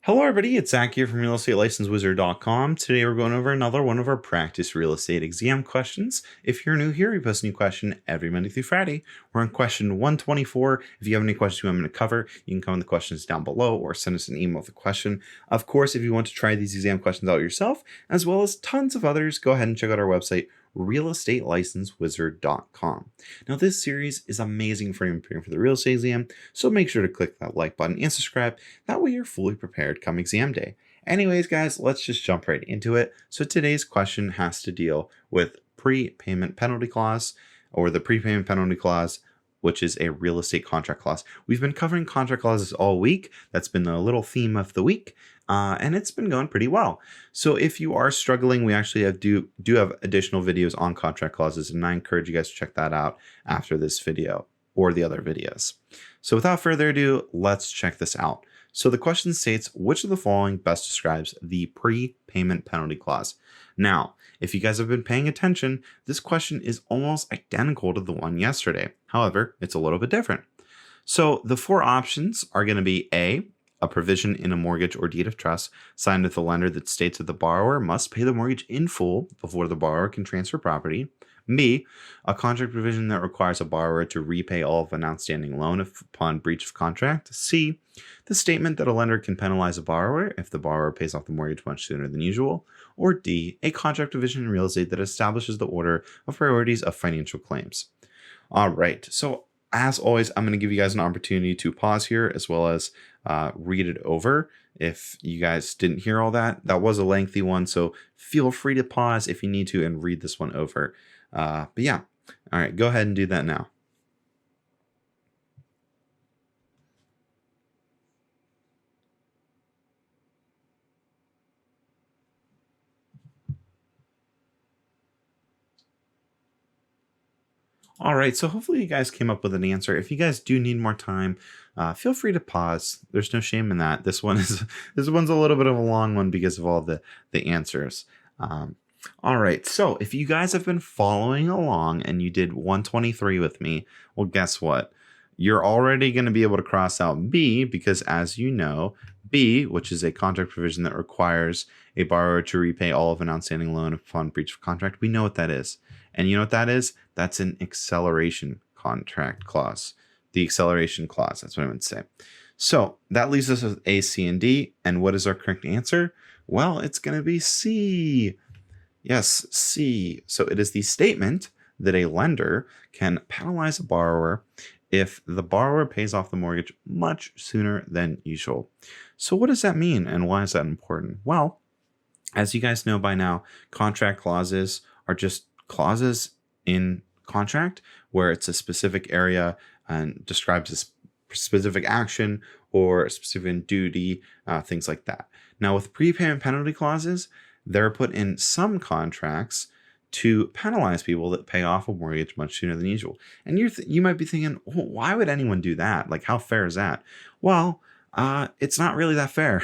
Hello, everybody. It's Zach here from realestatelicensewizard.com. Today, we're going over another one of our practice real estate exam questions. If you're new here, we post a new question every Monday through Friday. We're on question 124. If you have any questions you want me to cover, you can comment the questions down below or send us an email with a question. Of course, if you want to try these exam questions out yourself, as well as tons of others, go ahead and check out our website, realestatelicensewizard.com. Now, this series is amazing for anyone preparing for the real estate exam, so make sure to click that like button and subscribe. That way you're fully prepared come exam day. Anyways, guys, let's just jump right into it. So today's question has to deal with prepayment penalty clause, or the prepayment penalty clause, which is a real estate contract clause. We've been covering contract clauses all week. That's been the little theme of the week. And it's been going pretty well. So if you are struggling, we actually do have additional videos on contract clauses, and I encourage you guys to check that out after this video or the other videos. So without further ado, let's check this out. So the question states, which of the following best describes the prepayment penalty clause? Now, if you guys have been paying attention, this question is almost identical to the one yesterday. However, it's a little bit different. So the four options are going to be A, a provision in a mortgage or deed of trust signed with the lender that states that the borrower must pay the mortgage in full before the borrower can transfer property. B, a contract provision that requires a borrower to repay all of an outstanding loan upon breach of contract. C, the statement that a lender can penalize a borrower if the borrower pays off the mortgage much sooner than usual. Or D, a contract provision in real estate that establishes the order of priorities of financial claims. All right, so as always, I'm going to give you guys an opportunity to pause here as well as read it over. If you guys didn't hear all that, that was a lengthy one, so feel free to pause if you need to and read this one over. But yeah, all right, go ahead and do that now. All right, so hopefully you guys came up with an answer. If you guys do need more time, feel free to pause. There's no shame in that. This one's a little bit of a long one because of all the answers. All right, so if you guys have been following along and you did 123 with me, well, guess what? You're already going to be able to cross out B because, as you know, B, which is a contract provision that requires a borrower to repay all of an outstanding loan upon breach of contract, we know what that is. And you know what that is? That's an acceleration contract clause. The acceleration clause, that's what I would say. So that leaves us with A, C, and D. And what is our correct answer? Well, it's going to be C. Yes, C. So it is the statement that a lender can penalize a borrower if the borrower pays off the mortgage much sooner than usual. So what does that mean and why is that important? Well, as you guys know by now, contract clauses are just clauses in contract where it's a specific area and describes a specific action or a specific duty, things like that. Now with prepayment penalty clauses, they're put in some contracts to penalize people that pay off a mortgage much sooner than usual. And you might be thinking, well, why would anyone do that? Like, how fair is that? Well, it's not really that fair.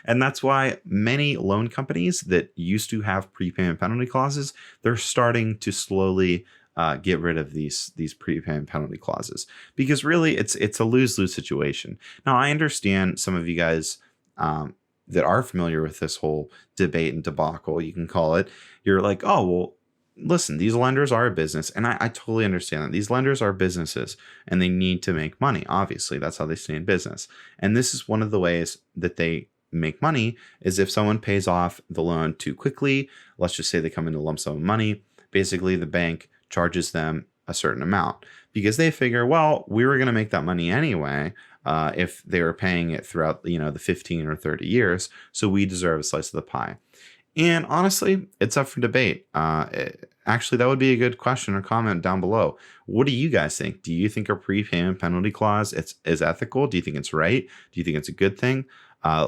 And that's why many loan companies that used to have prepayment penalty clauses, they're starting to slowly get rid of these prepayment penalty clauses, because really it's a lose-lose situation. Now, I understand some of you guys that are familiar with this whole debate and debacle, you can call it. You're like, oh, well, listen, these lenders are a business, and I totally understand that. These lenders are businesses, and they need to make money. Obviously, that's how they stay in business. And this is one of the ways that they make money is if someone pays off the loan too quickly. Let's just say they come into lump sum of money. Basically, the bank charges them a certain amount because they figure, well, we were going to make that money anyway if they were paying it throughout, the 15 or 30 years. So we deserve a slice of the pie. And honestly, it's up for debate. Actually, that would be a good question or comment down below. What do you guys think? Do you think a prepayment penalty clause is ethical? Do you think it's right? Do you think it's a good thing?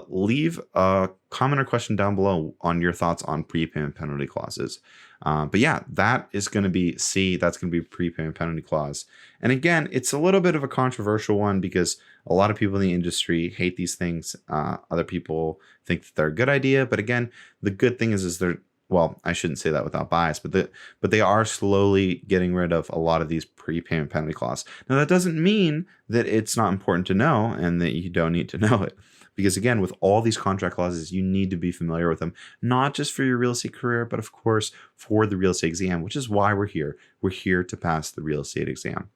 Leave a comment or question down below on your thoughts on prepayment penalty clauses. But yeah, that is going to be C. That's going to be prepayment penalty clause. And again, it's a little bit of a controversial one because a lot of people in the industry hate these things. Other people think that they're a good idea. But again, the good thing is they're, well, I shouldn't say that without bias, but they are slowly getting rid of a lot of these prepayment penalty clauses. Now, that doesn't mean that it's not important to know and that you don't need to know it. Because again, with all these contract clauses, you need to be familiar with them, not just for your real estate career, but of course for the real estate exam, which is why we're here. We're here to pass the real estate exam.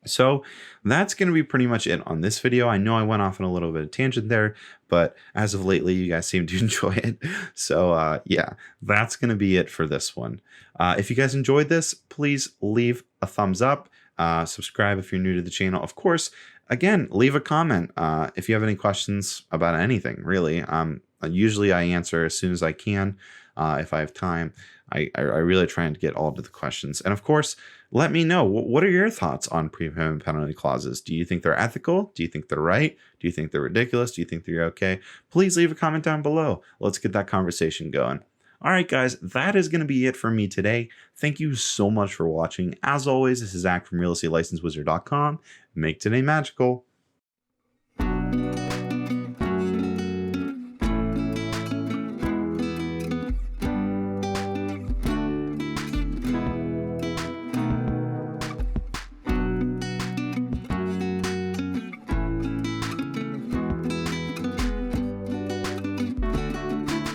So that's going to be pretty much it on this video. I know I went off on a little bit of tangent there, but as of lately, you guys seem to enjoy it. So yeah, that's going to be it for this one. If you guys enjoyed this, please leave a thumbs up. Subscribe if you're new to the channel. Of course, again, leave a comment if you have any questions about anything, really. Usually I answer as soon as I can if I have time. I really try and get all to the questions. And of course, let me know, what are your thoughts on prepayment penalty clauses? Do you think they're ethical? Do you think they're right? Do you think they're ridiculous? Do you think they're okay? Please leave a comment down below. Let's get that conversation going. All right, guys, that is going to be it for me today. Thank you so much for watching. As always, this is Zach from realestatelicencewizard.com. Make today magical.